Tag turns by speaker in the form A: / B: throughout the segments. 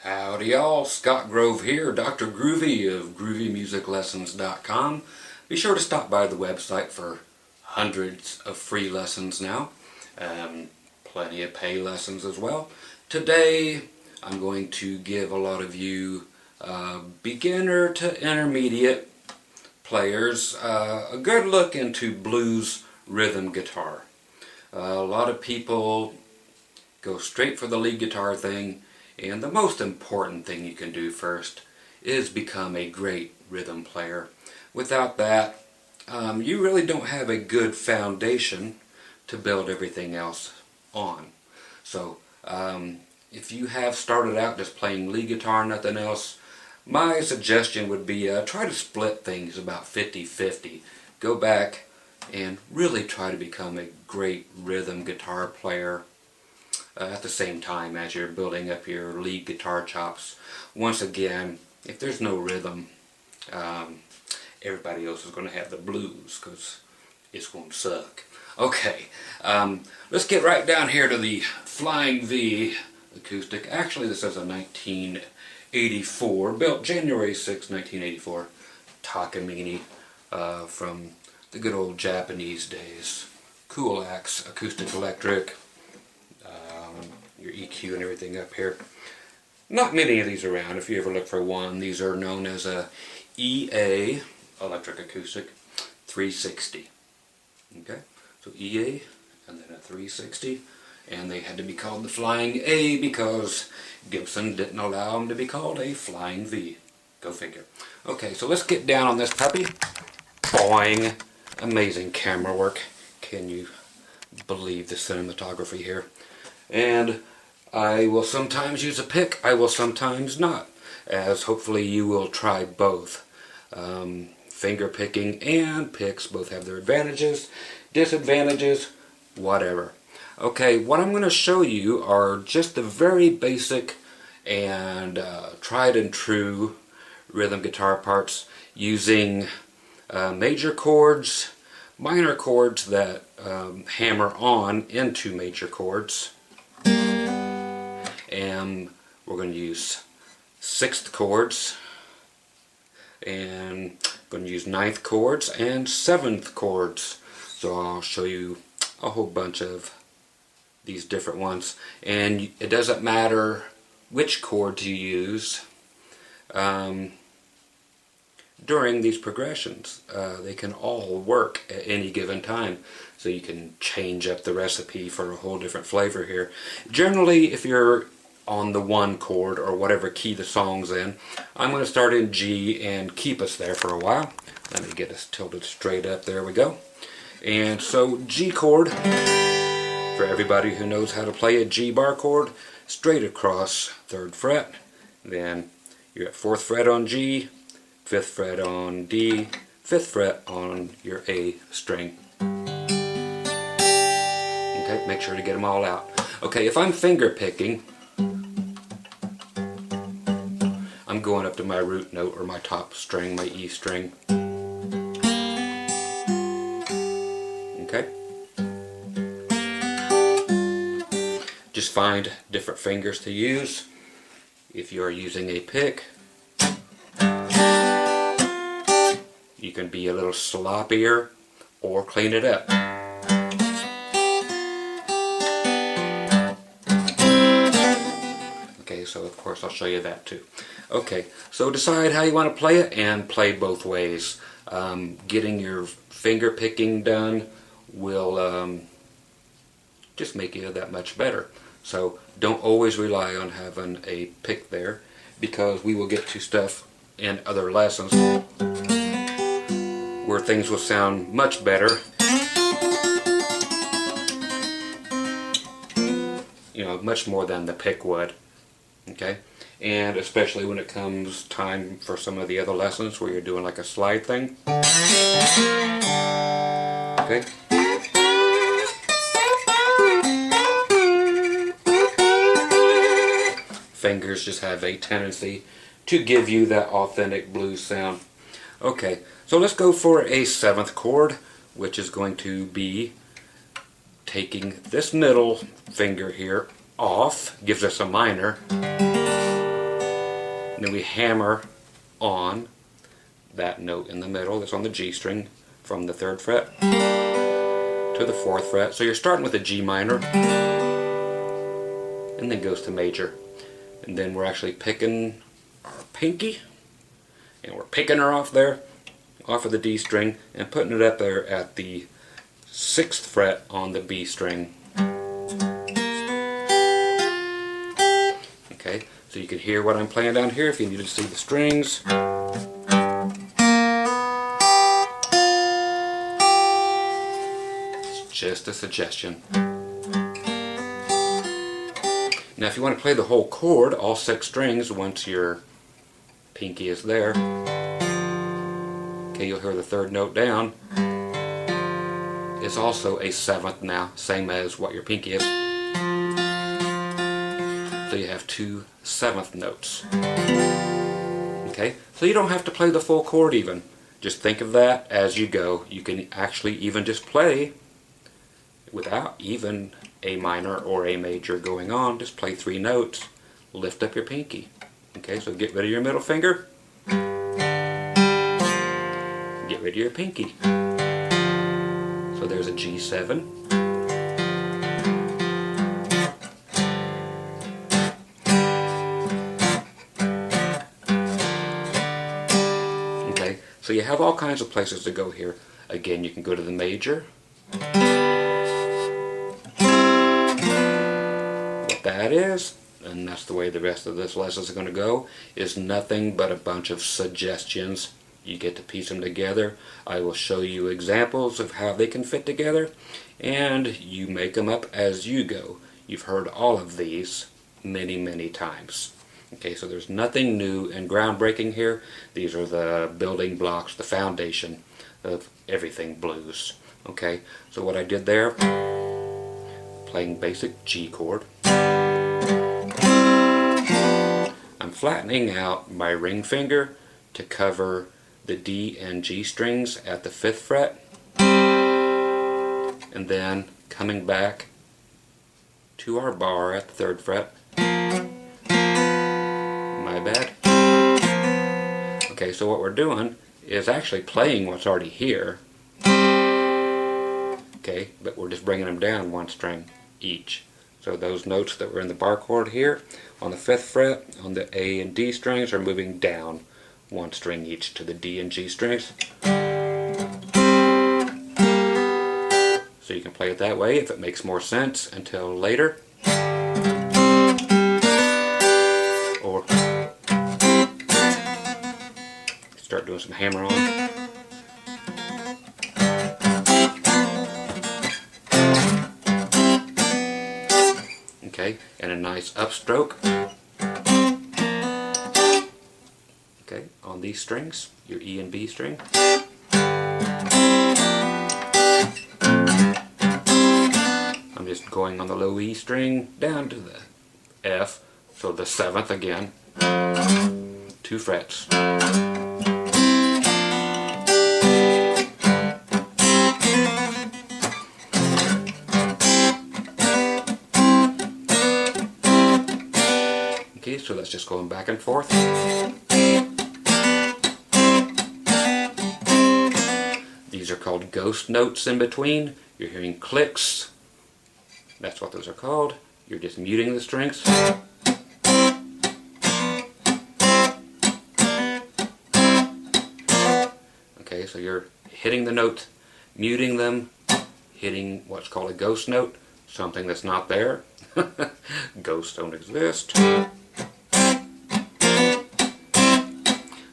A: Howdy y'all, Scott Grove here, Dr. Groovy of GroovyMusicLessons.com. Be sure to stop by the website for hundreds of free lessons now, plenty of pay lessons as well. Today I'm going to give a lot of you beginner to intermediate players a good look into blues rhythm guitar. A lot of people go straight for the lead guitar thing, and the most important thing you can do first is become a great rhythm player. Without that, you really don't have a good foundation to build everything else on. So if you have started out just playing lead guitar and nothing else, my suggestion would be try to split things about 50-50. Go back and really try to become a great rhythm guitar player at the same time as you're building up your lead guitar chops. Once again, if there's no rhythm, everybody else is going to have the blues because it's going to suck. Okay, let's get right down here to the Flying V acoustic. Actually, this is a 1984, built January 6, 1984, Takamine from the good old Japanese days. Cool axe, acoustic electric. Your EQ and everything up here. Not many of these around. If you ever look for one, these are known as a EA, electric acoustic, 360. Okay, so EA and then a 360, and they had to be called the Flying A because Gibson didn't allow them to be called a Flying V. Go figure. Okay, so let's get down on this puppy. Boing! Amazing camera work. Can you believe the cinematography here? And I will sometimes use a pick, I will sometimes not, as hopefully you will try both. Finger picking and picks both have their advantages, disadvantages, whatever. Okay, what I'm going to show you are just the very basic and tried and true rhythm guitar parts using major chords, minor chords that hammer on into major chords, and we're going to use 6th chords, and going to use 9th chords and 7th chords. So I'll show you a whole bunch of these different ones, and it doesn't matter which chords you use during these progressions. They can all work at any given time, so you can change up the recipe for a whole different flavor here. Generally, if you're on the 1 chord or whatever key the song's in, I'm going to start in G and keep us there for a while. Let me get us tilted straight up. There we go. And so G chord, for everybody who knows how to play a G bar chord, straight across 3rd fret. Then you're at 4th fret on G, 5th fret on D, 5th fret on your A string. Okay, make sure to get them all out. Okay, if I'm finger picking, I'm going up to my root note or my top string, my E string. Okay? Just find different fingers to use. If you're using a pick, you can be a little sloppier or clean it up. Okay, so of course I'll show you that too. Okay, so decide how you want to play it and play both ways. Getting your finger picking done will just make you that much better. So don't always rely on having a pick there, because we will get to stuff in other lessons where things will sound much better, you know, much more than the pick would. Okay, and especially when it comes time for some of the other lessons where you're doing like a slide thing. Okay. Fingers just have a tendency to give you that authentic blues sound. Okay, so let's go for a 7th chord, which is going to be taking this middle finger here off, gives us a minor, And then we hammer on that note in the middle that's on the G string from the 3rd fret to the 4th fret. So you're starting with a G minor and then goes to major. And then we're actually picking our pinky and we're picking her off there, off of the D string, and putting it up there at the 6th fret on the B string. Okay, so you can hear what I'm playing down here if you need to see the strings. It's just a suggestion. Now if you want to play the whole chord, all 6 strings, once your pinky is there, okay, you'll hear the 3rd note down. It's also a 7th now, same as what your pinky is. So you have 2 7th notes. Okay, so you don't have to play the full chord even. Just think of that as you go. You can actually even just play without even a minor or a major going on. Just play 3 notes, lift up your pinky. Okay, so get rid of your middle finger, get rid of your pinky. So there's a G7. Okay, so you have all kinds of places to go here. Again, you can go to the major. What that is, and that's the way the rest of this lesson is going to go, is nothing but a bunch of suggestions. You get to piece them together. I will show you examples of how they can fit together, and you make them up as you go. You've heard all of these many, many times. Okay, so there's nothing new and groundbreaking here. These are the building blocks, the foundation of everything blues. Okay, so what I did there, playing basic G chord. I'm flattening out my ring finger to cover the D and G strings at the 5th fret, and then coming back to our bar at the 3rd fret. My bad. Okay, so what we're doing is actually playing what's already here. Okay, but we're just bringing them down 1 string each. So those notes that were in the bar chord here on the 5th fret on the A and D strings are moving down 1 string each to the D and G strings. So you can play it that way if it makes more sense until later. Or start doing some hammer on. Okay, and a nice upstroke. Okay, on these strings, your E and B string. I'm just going on the low E string down to the F, so the 7th again, 2 frets. Okay, so that's just going back and forth. These are called ghost notes in between. You're hearing clicks. That's what those are called. You're just muting the strings. Okay, so you're hitting the note, muting them, hitting what's called a ghost note, something that's not there. Ghosts don't exist.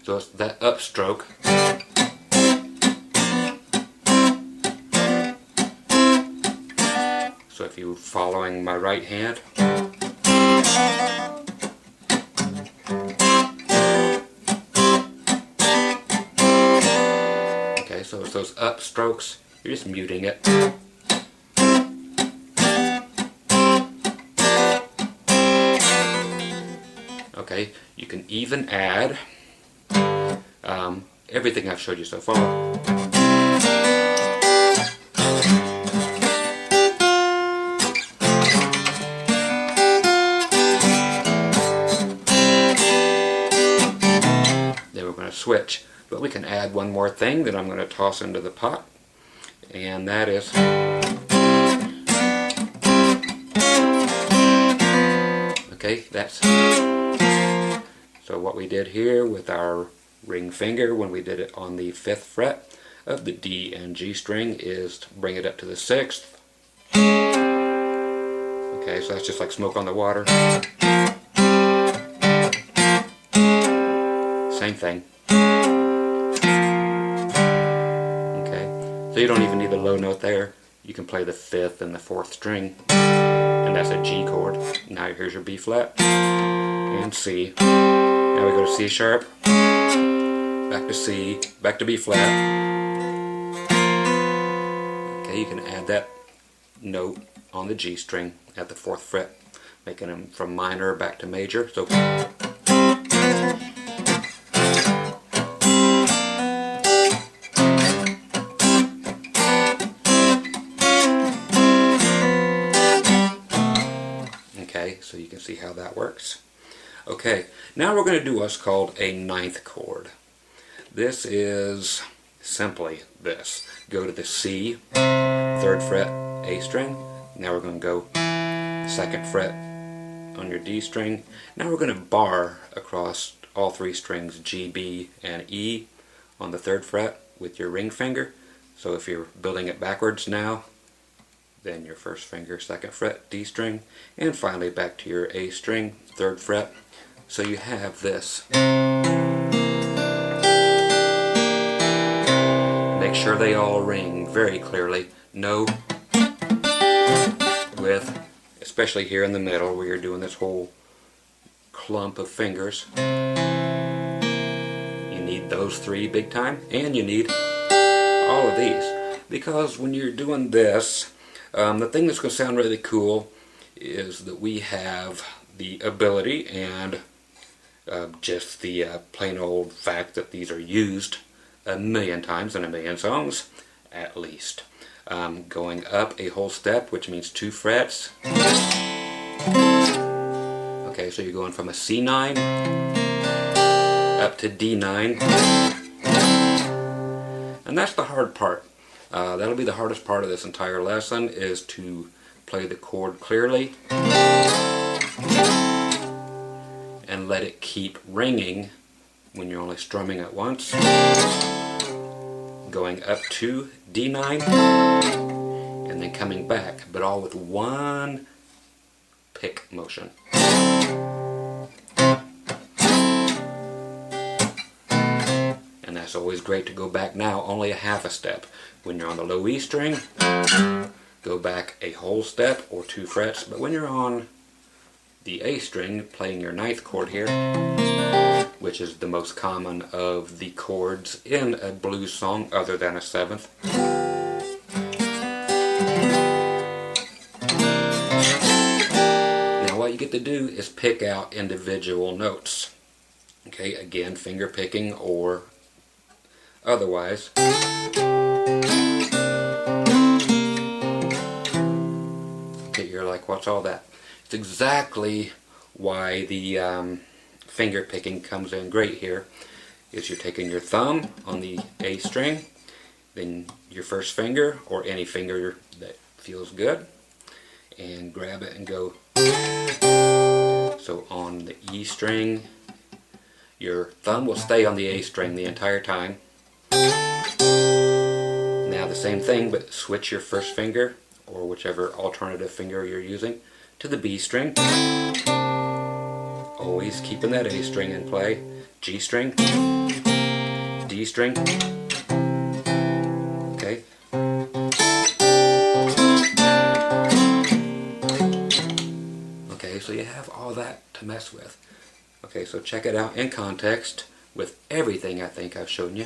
A: So it's that upstroke. So if you're following my right hand, okay, so it's those upstrokes, you're just muting it. Okay, you can even add everything I've showed you so far. switch. But we can add one more thing that I'm going to toss into the pot, and that is okay, that's so what we did here with our ring finger when we did it on the 5th fret of the D and G string is to bring it up to the 6th. Okay, so that's just like smoke on the water. Same thing. Okay, so you don't even need the low note there. You can play the 5th and the 4th string, and that's a G chord. Now here's your B flat and C. Now we go to C sharp, back to C, back to B flat. Okay, you can add that note on the G string at the 4th fret, making them from minor back to major. So okay, so you can see how that works. Okay, now we're going to do what's called a 9th chord. This is simply this. Go to the C, 3rd fret, A string. Now we're going to go 2nd fret on your D string. Now we're going to bar across all 3 strings, G, B, and E on the 3rd fret with your ring finger. So if you're building it backwards now, then your 1st finger, 2nd fret, D string, and finally back to your A string, 3rd fret. So you have this. Make sure they all ring very clearly. No with, especially here in the middle where you're doing this whole clump of fingers. You need those 3 big time, and you need all of these. Because when you're doing this, the thing that's going to sound really cool is that we have the ability and just the plain old fact that these are used a million times in a million songs, at least. Going up a whole step, which means 2 frets. Okay, so you're going from a C9 up to D9. And that's the hard part. That'll be the hardest part of this entire lesson, is to play the chord clearly and let it keep ringing when you're only strumming at once. Going up to D9 and then coming back, but all with one pick motion. And that's always great to go back now only a half a step. When you're on the low E string, go back a whole step or 2 frets, but when you're on the A string playing your 9th chord here, which is the most common of the chords in a blues song other than a 7th. Now what you get to do is pick out individual notes. Okay, again, finger picking or otherwise. Okay, you're like, what's all that? It's exactly why the finger picking comes in great here. Is you're taking your thumb on the A string, then your 1st finger or any finger that feels good, and grab it and go. So on the E string, your thumb will stay on the A string the entire time. Now the same thing, but switch your 1st finger or whichever alternative finger you're using to the B string. Always keeping that A string in play. G string, D string. Okay. Okay, so you have all that to mess with. Okay, so check it out in context with everything I think I've shown you.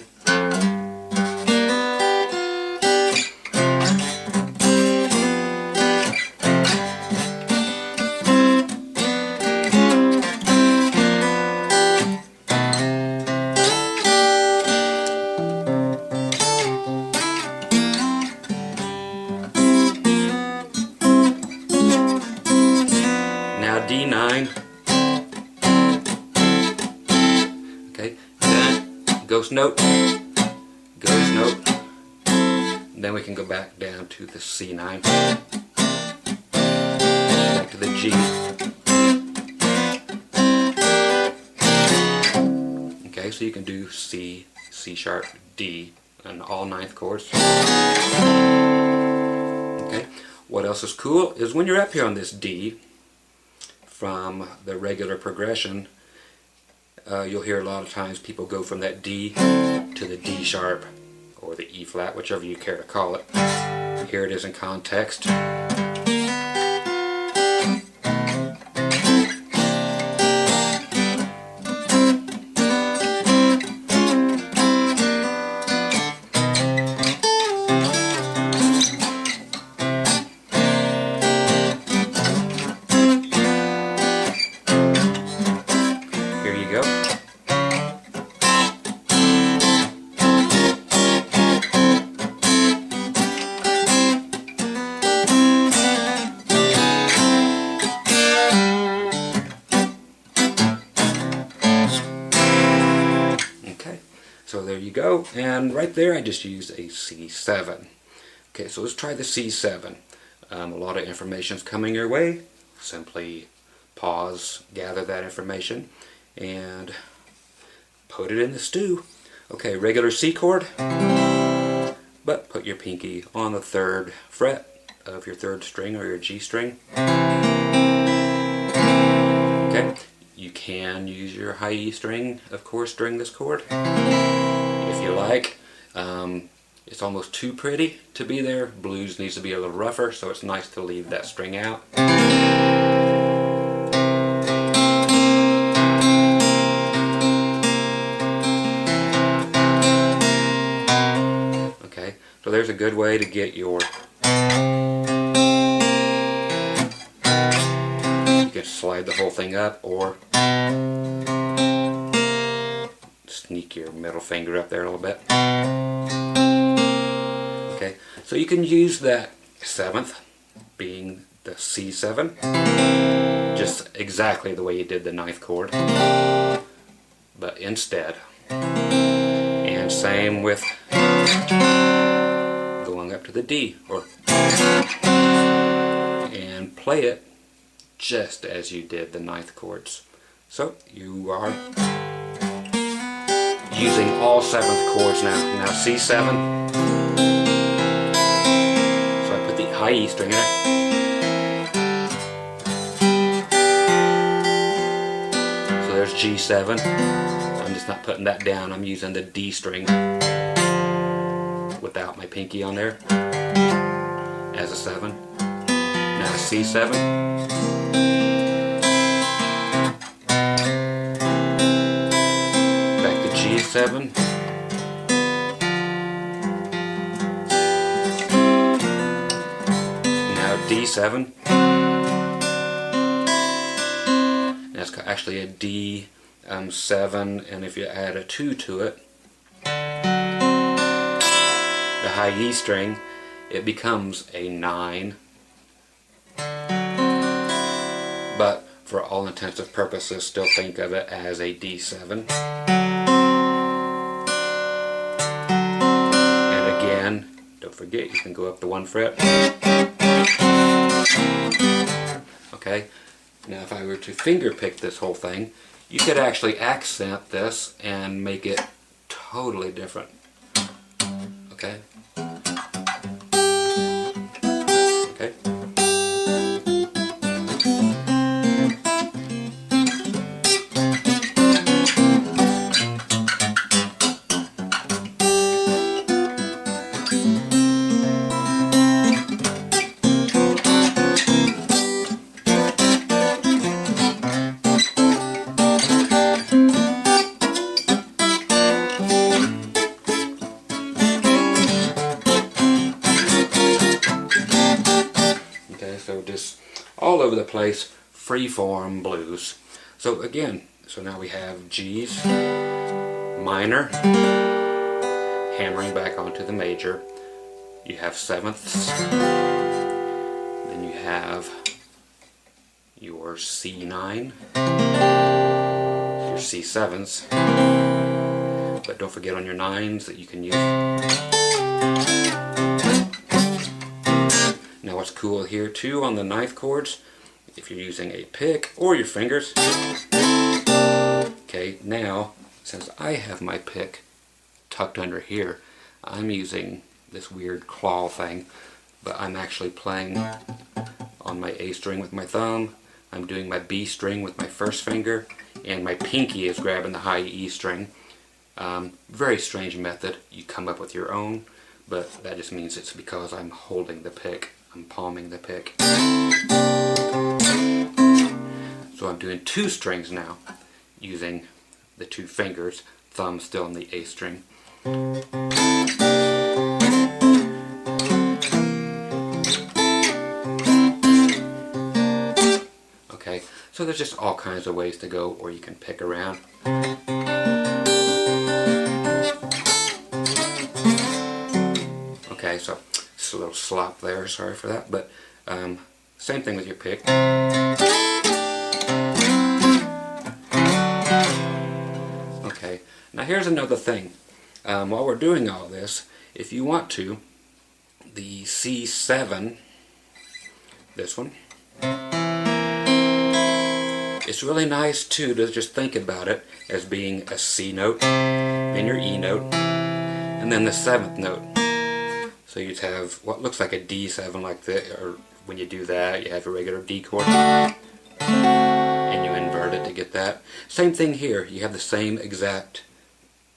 A: Now D9. Okay, ghost note, ghost note. Then we can go back down to the C9, back to the G. Okay, so you can do C, C sharp, D, and all ninth chords. Okay, what else is cool is when you're up here on this D, from the regular progression, you'll hear a lot of times people go from that D to the D sharp or the E flat, whichever you care to call it. Here it is in context. Here you go. So there you go, and right there I just used a C7. Okay, so let's try the C7. A lot of information's coming your way. Simply pause, gather that information, and put it in the stew. Okay, regular C chord, but put your pinky on the 3rd fret of your 3rd string or your G string. Okay. You can use your high E string, of course, during this chord, if you like. It's almost too pretty to be there. Blues needs to be a little rougher, so it's nice to leave that string out. Okay, so there's a good way to get your... You can slide the whole thing up, or sneak your middle finger up there a little bit. Okay, so you can use that 7th being the C7, just exactly the way you did the 9th chord, but instead. And same with going up to the D, or and play it just as you did the 9th chords. So you are using all 7th chords now. Now C7. So I put the high E string in it. So there's G7. I'm just not putting that down. I'm using the D string without my pinky on there as a 7. Now C7. G7. Now D7. That's actually a D7, and if you add a 2 to it, the high E string, it becomes a 9. But for all intents and purposes, still think of it as a D7. Don't forget, you can go up to 1 fret. Okay, now if I were to finger pick this whole thing, you could actually accent this and make it totally different. Okay? Okay? So just all over the place, free-form blues. So again, so now we have G's, minor, hammering back onto the major. You have 7ths, then you have your C9, your C7s, but don't forget on your nines that you can use. Now what's cool here too on the ninth chords, if you're using a pick or your fingers, okay, now since I have my pick tucked under here, I'm using this weird claw thing, but I'm actually playing on my A string with my thumb, I'm doing my B string with my first finger, and my pinky is grabbing the high E string. Very strange method. You come up with your own, but that just means it's because I'm holding the pick. I'm palming the pick. So I'm doing two strings now, using the two fingers, thumb still on the A string. Okay, so there's just all kinds of ways to go, or you can pick around. Okay, so just a little slop there, sorry for that, but same thing with your pick. Okay, now here's another thing. While we're doing all this, if you want to, the C7, this one, it's really nice too to just think about it as being a C note, then your E note, and then the 7th note. So you'd have what looks like a D7 like this, or when you do that, you have a regular D chord, and you invert it to get that. Same thing here, you have the same exact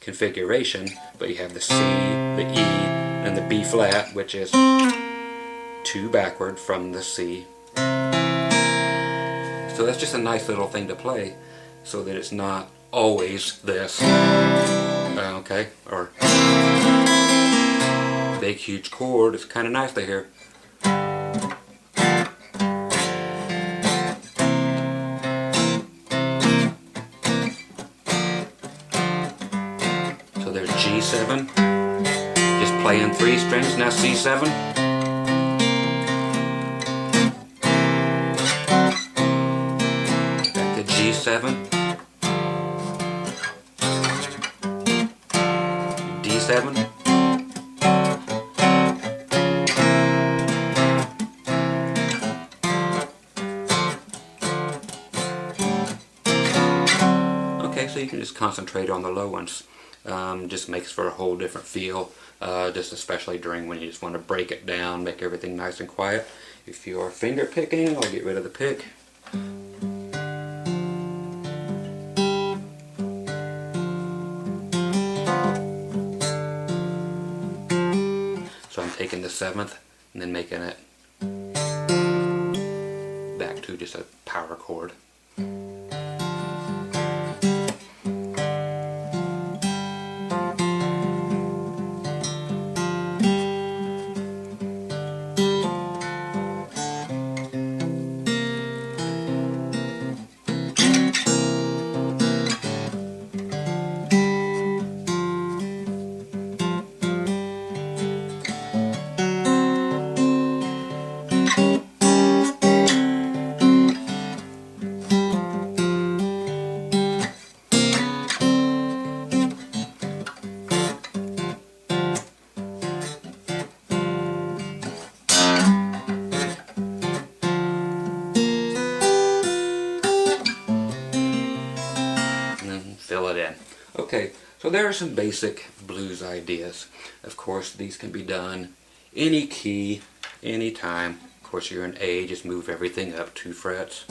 A: configuration, but you have the C, the E, and the B flat, which is 2 backward from the C. So that's just a nice little thing to play, so that it's not always this, okay, or big huge chord. It's kind of nice to hear. So there's G7, just playing 3 strings, now C7. Back to G7, D7, so you can just concentrate on the low ones. Just makes for a whole different feel, just especially during when you just want to break it down, make everything nice and quiet. If you're finger picking, I'll get rid of the pick. So I'm taking the 7th and then making it back to just a power chord. Fill it in. Okay, so there are some basic blues ideas. Of course, these can be done any key, any time. Of course, you're in A, just move everything up 2 frets.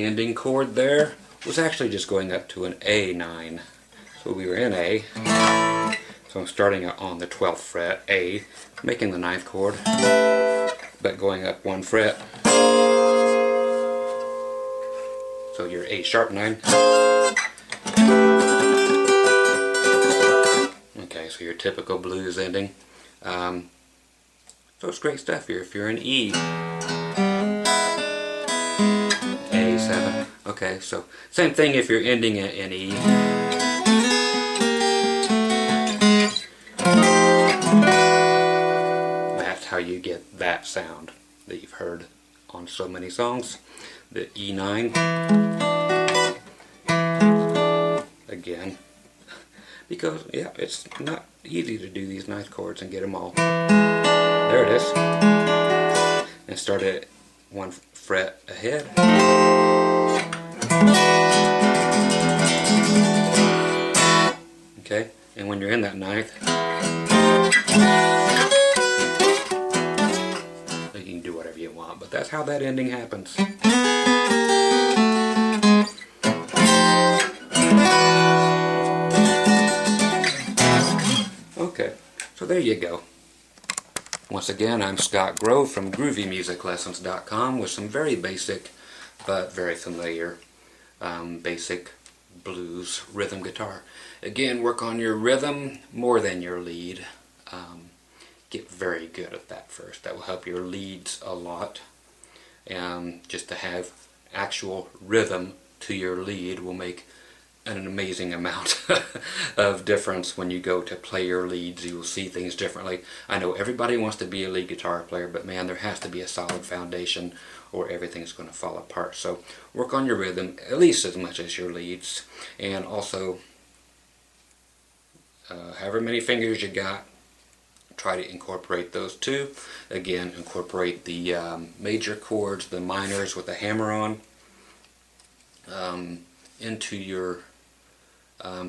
A: the ending chord there was actually just going up to an A9. So we were in A. So I'm starting on the 12th fret, A, making the 9th chord, but going up 1 fret. So you're A sharp 9. Okay, so your typical blues ending. So it's great stuff here. If you're in E, A7. Okay, so same thing if you're ending it in E. That's how you get that sound that you've heard on so many songs. The E9. Again. Because, yeah, it's not easy to do these 9th chords and get them all. There it is. And start it 1 fret ahead. Okay, and when you're in that 9th, you can do whatever you want, but that's how that ending happens. Okay, so there you go. Once again, I'm Scott Grove from GroovyMusicLessons.com with some very basic but very familiar basic blues rhythm guitar. Again, work on your rhythm more than your lead. Get very good at that first. That will help your leads a lot. Just to have actual rhythm to your lead will make an amazing amount of difference when you go to play your leads. You will see things differently. I know everybody wants to be a lead guitar player, but man, there has to be a solid foundation or everything's going to fall apart. So work on your rhythm at least as much as your leads, and also however many fingers you got, try to incorporate those too. Again, incorporate the major chords, the minors with the hammer on, into your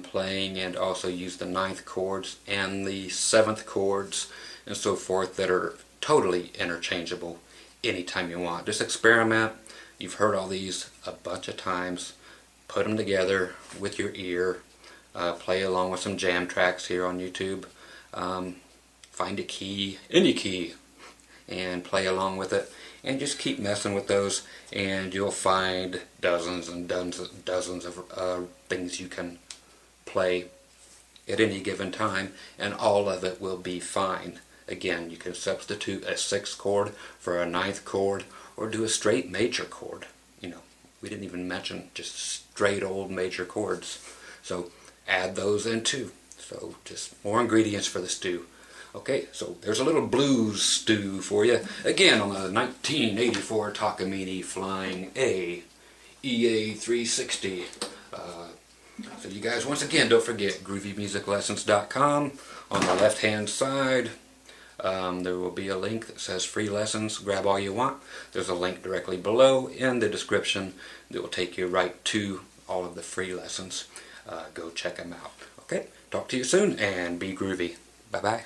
A: playing, and also use the 9th chords and the 7th chords and so forth that are totally interchangeable anytime you want. Just experiment. You've heard all these a bunch of times. Put them together with your ear. Play along with some jam tracks here on YouTube. Find a key, any key, and play along with it. And just keep messing with those, and you'll find dozens and dozens of things you can play at any given time, and all of it will be fine. Again, you can substitute a 6th chord for a 9th chord, or do a straight major chord. You know, we didn't even mention just straight old major chords. So add those in too. So just more ingredients for the stew. Okay, so there's a little blues stew for you. Again, on the 1984 Takamine Flying A EA 360. So you guys, once again, don't forget GroovyMusicLessons.com. On the left-hand side, there will be a link that says free lessons. Grab all you want. There's a link directly below in the description that will take you right to all of the free lessons. Go check them out. Okay, talk to you soon and be groovy. Bye-bye.